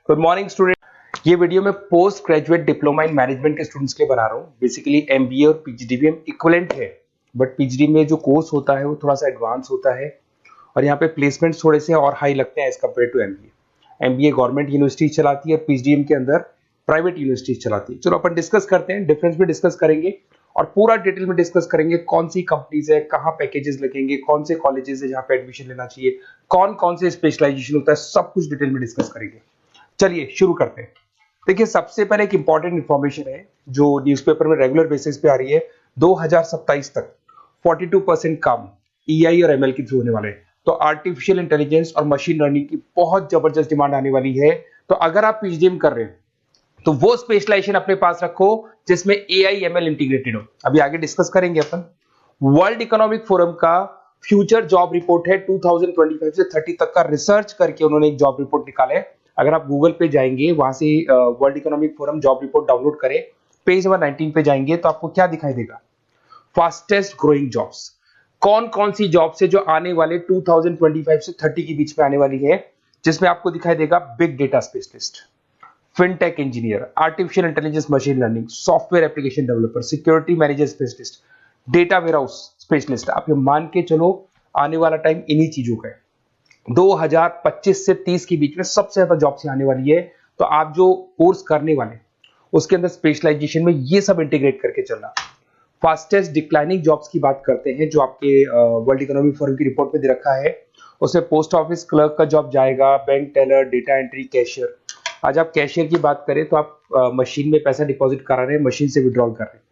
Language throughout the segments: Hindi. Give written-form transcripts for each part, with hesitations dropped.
Good morning student. ये वीडियो मैं post graduate diploma in management के स्टूडेंट्स के लिए बना रहा हूँ। बेसिकली एमबीए और पीजीडीबीएम इक्विवेलेंट है, बट पीजीडी में जो कोर्स होता है वो थोड़ा सा एडवांस होता है और यहाँ पे प्लेसमेंट्स थोड़े से और हाई लगते हैं as compare to MBA. MBA government university चलाती है, पीजीडीएम के अंदर प्राइवेट यूनिवर्सिटी चलाती है। चलो अपन डिस्कस करते हैं, डिफरेंस भी डिस्कस करेंगे और पूरा डिटेल में डिस्कस करेंगे कौन सी कंपनीज है, कहाँ पैकेजेस लगेंगे, कौन से कॉलेजेस है जहाँ पे एडमिशन लेना चाहिए, कौन कौन से स्पेशलाइजेशन होता है, सब कुछ डिटेल में डिस्कस करेंगे। चलिए शुरू करते हैं। देखिए, सबसे पहले एक इंपॉर्टेंट इंफॉर्मेशन है जो न्यूज़पेपर में रेगुलर बेसिस पे आ रही है। 2027 तक 42% काम ईआई और एमएल के थ्रू होने वाले हैं। तो आर्टिफिशियल इंटेलिजेंस और मशीन लर्निंग की बहुत जबरदस्त डिमांड आने वाली है। तो अगर आप पीजीडीएम कर रहे हैं तो वो स्पेशलाइजेशन अपने पास रखो जिसमें एआई एमएल इंटीग्रेटेड हो। अभी आगे डिस्कस करेंगे अपन। वर्ल्ड इकोनॉमिक फोरम का फ्यूचर जॉब रिपोर्ट है 2025 से 30 तक का रिसर्च करके उन्होंने एक जॉब रिपोर्ट निकाला है। अगर आप गूगल पे जाएंगे, वहां से world economic forum job report download करें, पेज नंबर 19 पे जाएंगे तो आपको क्या दिखाई देगा? फास्टेस्ट ग्रोइंग जॉब्स, कौन कौन सी जॉब्स है जो आने वाले 2025 से 30 के बीच में आने वाली है, जिसमें आपको दिखाई देगा big data specialist, fintech engineer, artificial intelligence machine learning, software application developer, security manager specialist, data warehouse specialist. आप ये मान के चलो आने वाला टाइम इन्हीं चीजों का है। 2025 से 30 के बीच में सबसे ज्यादा जॉब्स आने वाली है। तो आप जो कोर्स करने वाले उसके अंदर स्पेशलाइजेशन में ये सब इंटीग्रेट करके चलना। फास्टेस्ट डिक्लाइनिंग जॉब्स की बात करते हैं जो आपके वर्ल्ड इकोनॉमिक फोरम की रिपोर्ट में दे रखा है। उसमें पोस्ट ऑफिस क्लर्क का जॉब जाएगा, bank teller, data entry, cashier. आज आप कैशियर की बात करें तो आप मशीन में पैसा डिपॉजिट करा रहे हैं, मशीन से विड्रॉल कर रहे हैं।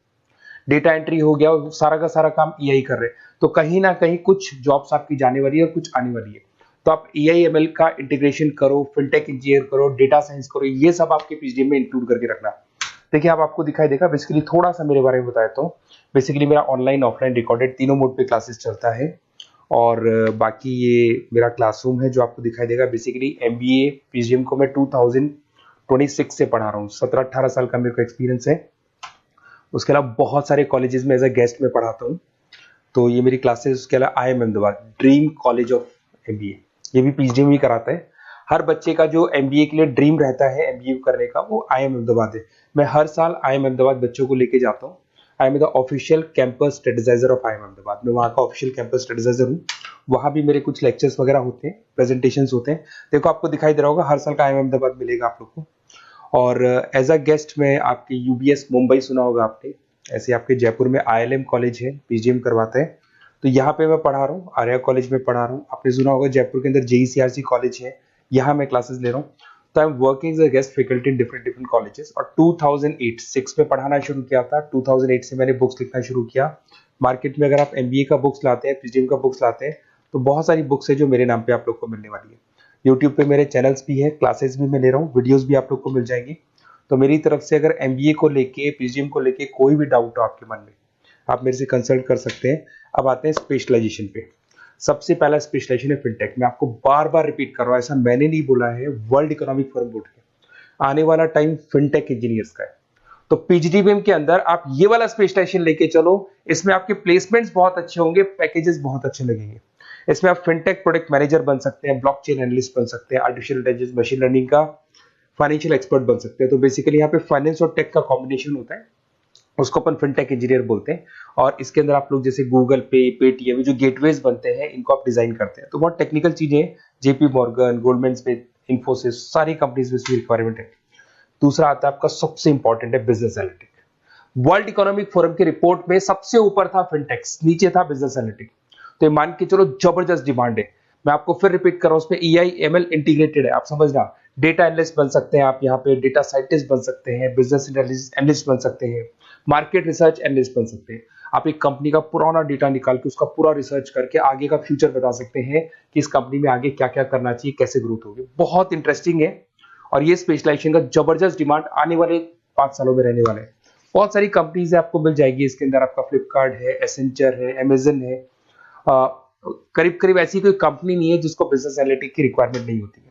डेटा एंट्री हो गया, सारा का सारा काम ईआई कर रहे हैं। तो कहीं ना कहीं कुछ जॉब्स आपकी जाने वाली है और कुछ आने वाली है। तो आप एआई एमएल का इंटीग्रेशन करो, फिनटेक इंजीनियर करो, डेटा साइंस करो, ये सब आपके पीजीडीएम में इंक्लूड करके रखना। देखिए, अब आपको दिखाई देगा। बेसिकली थोड़ा सा मेरे बारे में बताया तो बेसिकली मेरा ऑनलाइन ऑफलाइन रिकॉर्डेड तीनों मोड पे क्लासेस चलता है और बाकी ये मेरा क्लासरूम है जो आपको दिखाई देगा। बेसिकली एमबीए पीजीडीएम को मैं 2026 से पढ़ा रहा हूँ। 17-18 साल का मेरे को एक्सपीरियंस है। उसके अलावा बहुत सारे कॉलेजेस में एज अ गेस्ट में पढ़ाता हूँ। तो ये मेरी क्लासेस, उसके अलावा IIM Ahmedabad dream college of MBA, ये भी पीजीडीएम ही कराता है। हर बच्चे का जो एमबीए के लिए ड्रीम रहता है एमबीए करने का, वो IIM अहमदाबाद है। मैं हर साल IIM अहमदाबाद बच्चों को लेके जाता हूँ। I am the official campus strategiser of IIM Ahmedabad. मैं वहाँ का ऑफिशियल कैंपस स्ट्रेटेजाइजर हूँ। वहाँ भी मेरे कुछ लेक्चर्स वगैरह होते हैं, प्रेजेंटेशंस होते हैं। देखो, आपको दिखाई दे रहा होगा, हर साल का IIM अहमदाबाद मिलेगा आप लोग को। और एज अ गेस्ट में आपके यूबीएस मुंबई सुना होगा आपने, ऐसे आपके जयपुर में ILM कॉलेज है, पीजीडीएम करवाते हैं। तो यहाँ पे मैं पढ़ा रहा हूँ, आर्या कॉलेज में पढ़ा रहा हूँ। आपने सुना होगा जयपुर के अंदर JECRC कॉलेज है, यहाँ मैं क्लासेस ले रहा हूँ। तो I am working as a guest faculty in different different colleges. और 2006 में पढ़ाना शुरू किया था। 2008 से मैंने बुक्स लिखना शुरू किया। मार्केट में अगर आप एमबीए का बुक्स लाते हैं, पीजीडीएम का बुक्स लाते हैं, तो बहुत सारी बुक्स है जो मेरे नाम पे आप लोग को मिलने वाली है। यूट्यूब पे मेरे चैनल्स भी है, क्लासेस भी मैं ले रहा हूँ, वीडियोज भी आप लोग को मिल जाएंगी। तो मेरी तरफ से अगर एमबीए को लेके, पीजीडीएम को लेके कोई भी डाउट हो आपके मन में, आप मेरे से कंसल्ट कर सकते हैं। अब आते हैं स्पेशलाइजेशन पे। सबसे पहला स्पेशलाइजेशन है फिनटेक। मैं आपको बार बार रिपीट कर रहा हूँ, ऐसा मैंने नहीं बोला है, वर्ल्ड इकोनॉमिक फोरम बोर्ड के आने वाला टाइम फिनटेक इंजीनियर्स का है। तो पीजीडीबीएम के अंदर आप ये वाला स्पेशलाइजेशन लेके चलो। इसमें आपके प्लेसमेंट्स बहुत अच्छे होंगे, पैकेजेस बहुत अच्छे लगेंगे। इसमें आप फिनटेक प्रोडक्ट मैनेजर बन सकते हैं, ब्लॉकचेन एनालिस्ट बन सकते हैं, आर्टिफिशियल इंटेलिजेंस मशीन लर्निंग का फाइनेंशियल एक्सपर्ट बन सकते हैं। तो बेसिकली यहाँ पे फाइनेंस और टेक का कॉम्बिनेशन होता है, उसको अपन फिनटेक इंजीनियर बोलते हैं। और इसके अंदर आप लोग जैसे गूगल पे, पेटीएम, जो गेटवेज बनते हैं, इनको आप डिजाइन करते हैं। तो बहुत टेक्निकल चीजें हैं। JP Morgan, Goldman Smith, Infosys, सारी कंपनीज में इसकी रिक्वायरमेंट है। दूसरा आता है आपका सबसे इंपॉर्टेंट है business analytic. World economic forum की रिपोर्ट में सबसे ऊपर था फिनटेक्स, नीचे था बिजनेस एनालिटिक। तो ये मान के चलो जबरदस्त डिमांड है। मैं आपको फिर रिपीट कर रहा हूं, उसमें ईआई एमएल इंटीग्रेटेड है। आप समझना, डेटा एनालिस्ट बन सकते हैं आप, यहाँ पे डेटा साइंटिस्ट बन सकते हैं, बिजनेस एनालिस्ट बन सकते हैं, मार्केट रिसर्च एनालिस्ट बन सकते हैं। आप एक कंपनी का पुराना डेटा निकाल के उसका पूरा रिसर्च करके आगे का फ्यूचर बता सकते हैं कि इस कंपनी में आगे क्या क्या करना चाहिए, कैसे ग्रोथ होगी। बहुत इंटरेस्टिंग है और ये स्पेशलाइजेशन का जबरदस्त डिमांड आने वाले 5 सालों में रहने वाले हैं। बहुत सारी कंपनीज आपको मिल जाएगी इसके अंदर। आपका फ्लिपकार्ट है, एसेंचर है, अमेजन है। करीब करीब ऐसी कोई कंपनी नहीं है जिसको बिजनेस एनालिटिक की रिक्वायरमेंट नहीं होती है।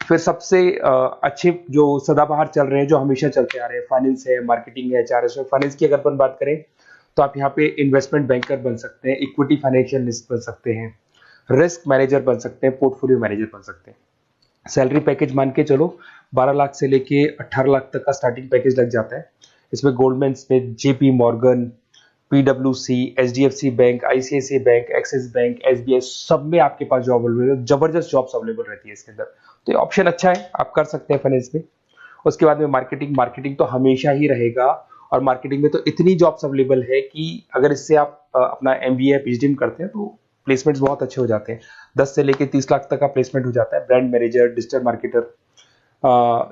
फिर सबसे अच्छे जो सदाबहार चल रहे हैं, जो हमेशा चलते आ रहे हैं, फाइनेंस है, मार्केटिंग है, HRS है। फाइनेंस की अगर अपन बात करें तो आप यहाँ पे इन्वेस्टमेंट बैंकर बन सकते हैं, इक्विटी फाइनेंशियल एनालिस्ट बन सकते हैं, रिस्क मैनेजर बन सकते हैं, पोर्टफोलियो मैनेजर बन सकते हैं। सैलरी पैकेज मान के चलो 12 लाख से लेके 18 लाख तक का स्टार्टिंग पैकेज लग जाता है। इसमें गोल्डमैन स्मिथ, जेपी मॉर्गन, पीडब्ल्यूसी, HDFC bank, ICICI bank, Axis bank, SBI, सब में आपके पास जॉब अवेलेबल है। जबरदस्त जॉब्स अवेलेबल रहती है इसके अंदर, तो ये ऑप्शन अच्छा है, आप कर सकते हैं फाइनेंस में। उसके बाद में मार्केटिंग, मार्केटिंग तो हमेशा ही रहेगा, और मार्केटिंग में तो इतनी जॉब्स अवेलेबल है कि अगर इससे आप अपना एमबीए या पीएचडी में करते हैं तो प्लेसमेंट्स बहुत अच्छे हो जाते हैं। 10 से लेके 30 लाख तक का प्लेसमेंट हो जाता है। Brand manager, digital marketer,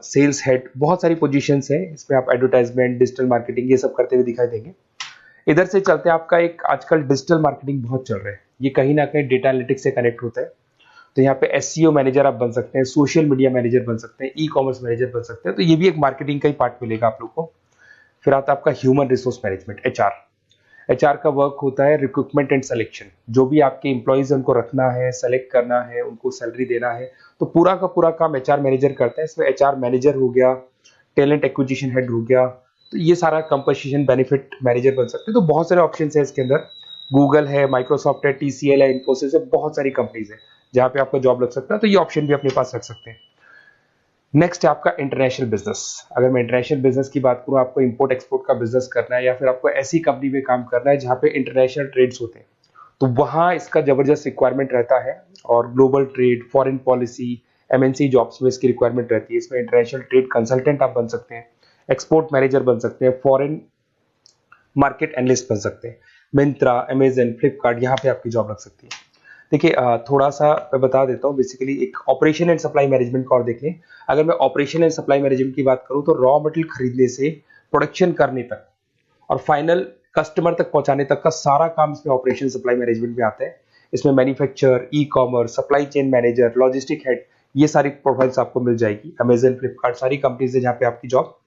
sales head, बहुत सारी पोजीशंस हैं इसमें। आप एडवर्टाइजमेंट, डिजिटल मार्केटिंग ये सब करते हुए दिखाई देंगे। इधर से चलते हैं, आपका एक आजकल डिजिटल मार्केटिंग बहुत चल रहा है, ये कहीं ना कहीं डेटा एनालिटिक्स से कनेक्ट होता है। तो यहाँ पे एसईओ मैनेजर आप बन सकते हैं, सोशल मीडिया मैनेजर बन सकते हैं, ई कॉमर्स मैनेजर बन सकते हैं, तो ये भी एक मार्केटिंग का ही पार्ट मिलेगा आप लोग को। फिर आता है आपका human resource management, HR. HR का वर्क होता है रिक्रूटमेंट एंड सिलेक्शन। जो भी आपके एम्प्लॉइज है उनको रखना है, सेलेक्ट करना है, उनको सैलरी देना है, तो पूरा का पूरा काम एचआर मैनेजर करता है। इसमें एचआर मैनेजर हो गया, टैलेंट एक्विजिशन हेड हो गया, तो ये सारा कंपोजिशन बेनिफिट मैनेजर बन सकते हैं। तो बहुत सारे ऑप्शन है इसके अंदर। गूगल है, माइक्रोसॉफ्ट है, टीसीएल है, इन्फोसिस है, बहुत सारी कंपनीज है जहां पे आपका जॉब लग सकता है, तो ये ऑप्शन भी अपने पास रख सकते हैं। नेक्स्ट है आपका इंटरनेशनल बिजनेस। अगर मैं इंटरनेशनल बिजनेस की बात करूं, आपको इंपोर्ट एक्सपोर्ट का बिजनेस करना है या फिर आपको ऐसी कंपनी में काम करना है जहां पे इंटरनेशनल ट्रेड्स होते हैं, तो वहां इसका जबरदस्त रिक्वायरमेंट रहता है। और global trade, foreign policy, MNC jobs में इसकी रिक्वायरमेंट रहती है। इसमें इंटरनेशनल ट्रेड कंसल्टेंट आप बन सकते हैं, एक्सपोर्ट मैनेजर बन सकते हैं, फॉरेन मार्केट एनालिस्ट बन सकते हैं। मिंत्रा, अमेजन, फ्लिपकार्ट, यहाँ पे आपकी जॉब लग सकती है। देखिए थोड़ा सा मैं बता देता हूँ। बेसिकली एक ऑपरेशन एंड सप्लाई मैनेजमेंट का और देख लें। अगर मैं ऑपरेशन एंड सप्लाई मैनेजमेंट की बात करूँ तो रॉ मटेरियल खरीदने से प्रोडक्शन करने तक और फाइनल कस्टमर तक पहुंचाने तक का सारा काम इसमें ऑपरेशन सप्लाई मैनेजमेंट में आता है। इसमें manufacture, e commerce, supply chain manager, logistic head, ये सारी प्रोफाइल्स आपको मिल जाएगी। अमेजन, फ्लिपकार्ट, सारी कंपनीज है जहाँ पे आपकी जॉब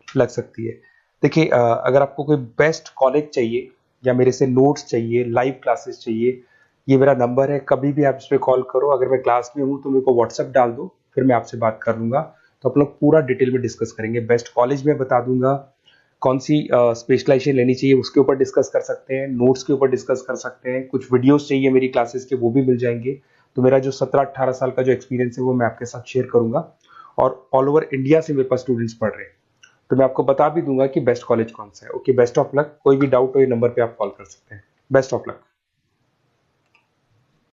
लग सकती है। देखिए अगर आपको कोई बेस्ट कॉलेज चाहिए या मेरे से नोट्स चाहिए, लाइव क्लासेस चाहिए, ये मेरा नंबर है, कभी भी आप इस पर कॉल करो। अगर मैं क्लास में हूँ तो मेरे को व्हाट्सएप डाल दो, फिर मैं आपसे बात कर लूंगा। तो आप लोग पूरा डिटेल में डिस्कस करेंगे। बेस्ट कॉलेज में बता दूंगा, कौन सी स्पेशलाइजेशन लेनी चाहिए उसके ऊपर डिस्कस कर सकते हैं, नोट्स के ऊपर डिस्कस कर सकते हैं, कुछ वीडियोस चाहिए मेरी क्लासेस के वो भी मिल जाएंगे। तो मेरा जो 17-18 साल का जो एक्सपीरियंस है वो मैं आपके साथ शेयर करूंगा। और ऑल ओवर इंडिया से मेरे पास स्टूडेंट्स पढ़ रहे हैं, तो मैं आपको बता भी दूंगा कि बेस्ट कॉलेज कौन सा है। Okay, best of luck. कोई भी डाउट हो ये नंबर पे आप कॉल कर सकते हैं। Best of luck.